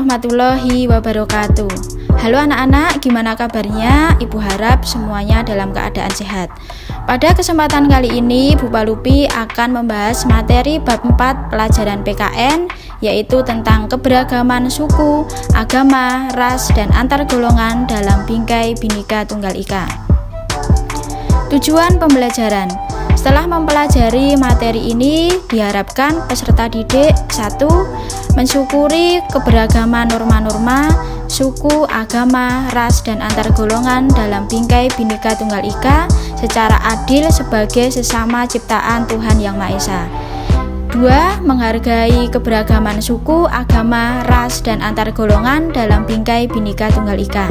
warahmatullahi wabarakatuh. Halo anak-anak, gimana kabarnya? Ibu harap semuanya dalam keadaan sehat. Pada kesempatan kali ini, Bu Palupi akan membahas materi bab 4 pelajaran PKN, yaitu tentang keberagaman suku, agama, ras, dan antar golongan dalam bingkai Bhinneka Tunggal Ika. Tujuan pembelajaran. Setelah mempelajari materi ini, diharapkan peserta didik 1. Mensyukuri keberagaman norma-norma, suku, agama, ras, dan antar golongan dalam bingkai Bhinneka Tunggal Ika secara adil sebagai sesama ciptaan Tuhan Yang Maha Esa. 2. Menghargai keberagaman suku, agama, ras, dan antar golongan dalam bingkai Bhinneka Tunggal Ika.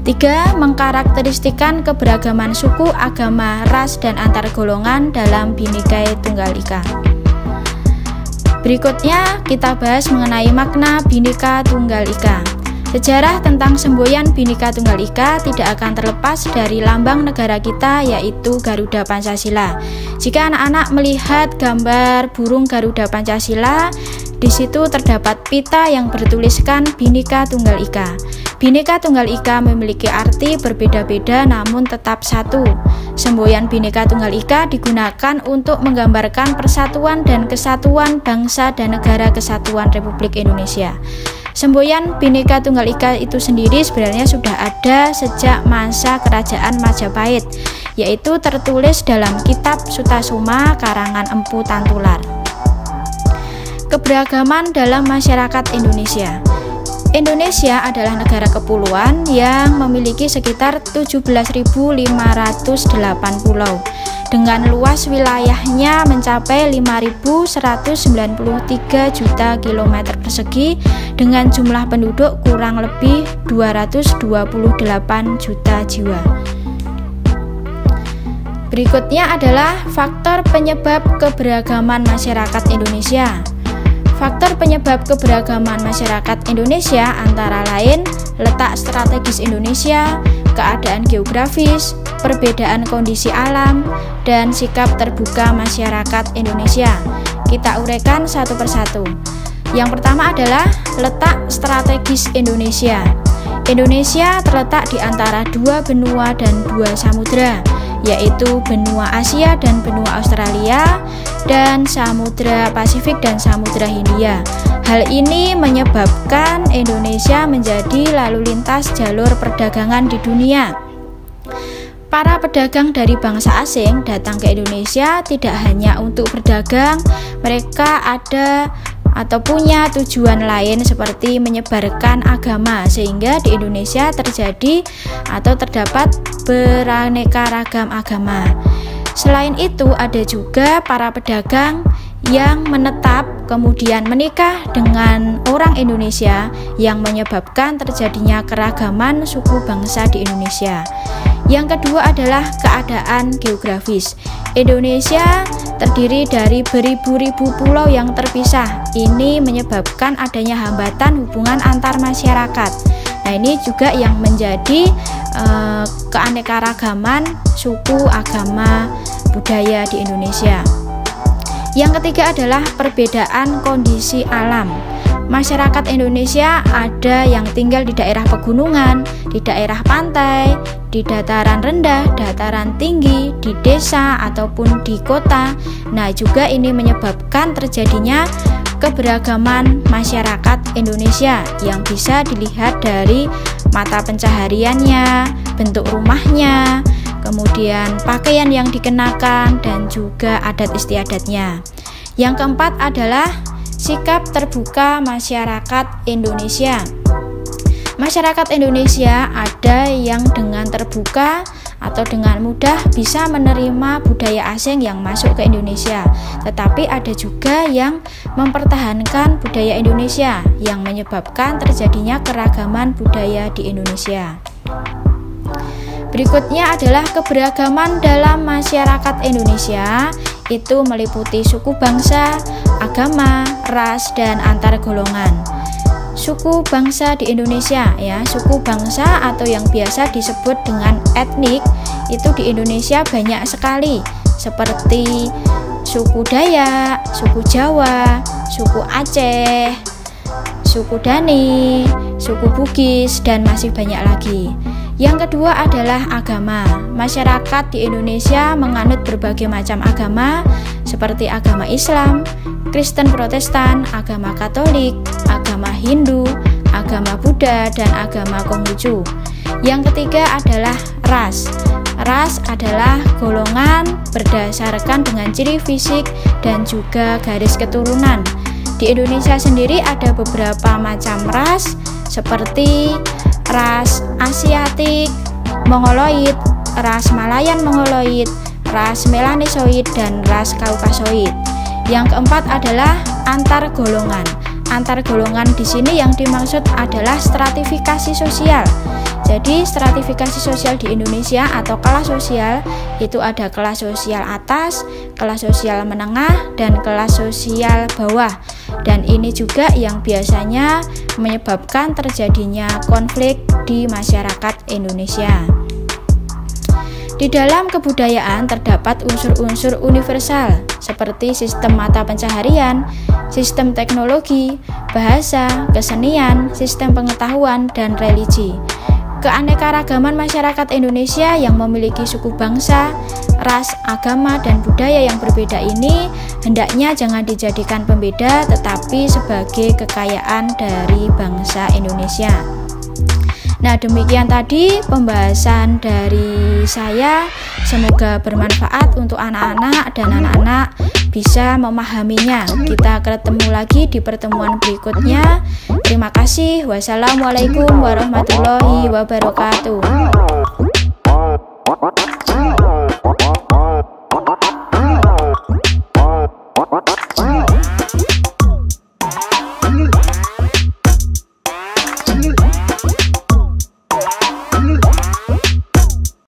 3. Mengkarakteristikan keberagaman suku, agama, ras, dan antar golongan dalam Bhinneka Tunggal Ika. Berikutnya kita bahas mengenai makna Bhinneka Tunggal Ika. Sejarah tentang semboyan Bhinneka Tunggal Ika tidak akan terlepas dari lambang negara kita, yaitu Garuda Pancasila. Jika anak-anak melihat gambar burung Garuda Pancasila, di situ terdapat pita yang bertuliskan Bhinneka Tunggal Ika. Bhinneka Tunggal Ika memiliki arti berbeda-beda namun tetap satu. Semboyan Bhinneka Tunggal Ika digunakan untuk menggambarkan persatuan dan kesatuan bangsa dan negara kesatuan Republik Indonesia. Semboyan Bhinneka Tunggal Ika itu sendiri sebenarnya sudah ada sejak masa Kerajaan Majapahit, yaitu tertulis dalam kitab Sutasoma karangan Empu Tantular. Keberagaman dalam masyarakat Indonesia. Indonesia adalah negara kepulauan yang memiliki sekitar 17.508 pulau dengan luas wilayahnya mencapai 5.193 juta kilometer persegi dengan jumlah penduduk kurang lebih 228 juta jiwa. Berikutnya adalah faktor penyebab keberagaman masyarakat Indonesia. Faktor penyebab keberagaman masyarakat Indonesia antara lain letak strategis Indonesia, keadaan geografis, perbedaan kondisi alam, dan sikap terbuka masyarakat Indonesia. Kita uraikan satu persatu. Yang pertama adalah letak strategis Indonesia. Indonesia terletak di antara dua benua dan dua samudra, yaitu benua Asia dan benua Australia, dan Samudra Pasifik dan Samudra Hindia. Hal ini menyebabkan Indonesia menjadi lalu lintas jalur perdagangan di dunia. Para pedagang dari bangsa asing datang ke Indonesia tidak hanya untuk berdagang, mereka ada atau punya tujuan lain seperti menyebarkan agama, sehingga di Indonesia terjadi atau terdapat beraneka ragam agama. Selain itu, ada juga para pedagang yang menetap kemudian menikah dengan orang Indonesia yang menyebabkan terjadinya keragaman suku bangsa di Indonesia. Yang kedua adalah keadaan geografis. Indonesia terdiri dari beribu-ribu pulau yang terpisah. Ini menyebabkan adanya hambatan hubungan antar masyarakat. Nah, ini juga yang menjadi keanekaragaman suku, agama, budaya di Indonesia. Yang ketiga adalah perbedaan kondisi alam. Masyarakat Indonesia ada yang tinggal di daerah pegunungan, di daerah pantai, di dataran rendah, dataran tinggi, di desa ataupun di kota. Nah, juga ini menyebabkan terjadinya keberagaman masyarakat Indonesia yang bisa dilihat dari mata pencahariannya, bentuk rumahnya, kemudian pakaian yang dikenakan, dan juga adat istiadatnya. Yang keempat adalah sikap terbuka masyarakat Indonesia. Masyarakat Indonesia ada yang dengan terbuka atau dengan mudah bisa menerima budaya asing yang masuk ke Indonesia, tetapi ada juga yang mempertahankan budaya Indonesia yang menyebabkan terjadinya keragaman budaya di Indonesia. Berikutnya adalah keberagaman dalam masyarakat Indonesia, itu meliputi suku bangsa, agama, ras, dan antar golongan. Suku bangsa di Indonesia, ya, suku bangsa atau yang biasa disebut dengan etnik, itu di Indonesia banyak sekali, seperti suku Dayak, suku Jawa, suku Aceh, suku Dani, suku Bugis, dan masih banyak lagi. Yang kedua adalah agama. Masyarakat di Indonesia menganut berbagai macam agama seperti agama Islam, Kristen Protestan, agama Katolik, agama Hindu, agama Buddha, dan agama Konghucu. Yang ketiga adalah ras. Ras adalah golongan berdasarkan dengan ciri fisik dan juga garis keturunan. Di Indonesia sendiri ada beberapa macam ras seperti ras Asiatik, Mongoloid, ras Malayan Mongoloid, ras Melanosoid, dan ras Kaukasoid. Yang keempat adalah antar golongan. Antar golongan di sini yang dimaksud adalah stratifikasi sosial. Jadi stratifikasi sosial di Indonesia atau kelas sosial itu ada kelas sosial atas, kelas sosial menengah, dan kelas sosial bawah. Dan ini juga yang biasanya menyebabkan terjadinya konflik di masyarakat Indonesia. Di dalam kebudayaan terdapat unsur-unsur universal seperti sistem mata pencaharian, sistem teknologi, bahasa, kesenian, sistem pengetahuan, dan religi. Keanekaragaman masyarakat Indonesia yang memiliki suku bangsa, ras, agama, dan budaya yang berbeda ini hendaknya jangan dijadikan pembeda tetapi sebagai kekayaan dari bangsa Indonesia. Nah, demikian tadi pembahasan dari saya. Semoga bermanfaat untuk anak-anak dan anak-anak bisa memahaminya. Kita ketemu lagi di pertemuan berikutnya. Terima kasih. Wassalamualaikum warahmatullahi wabarakatuh.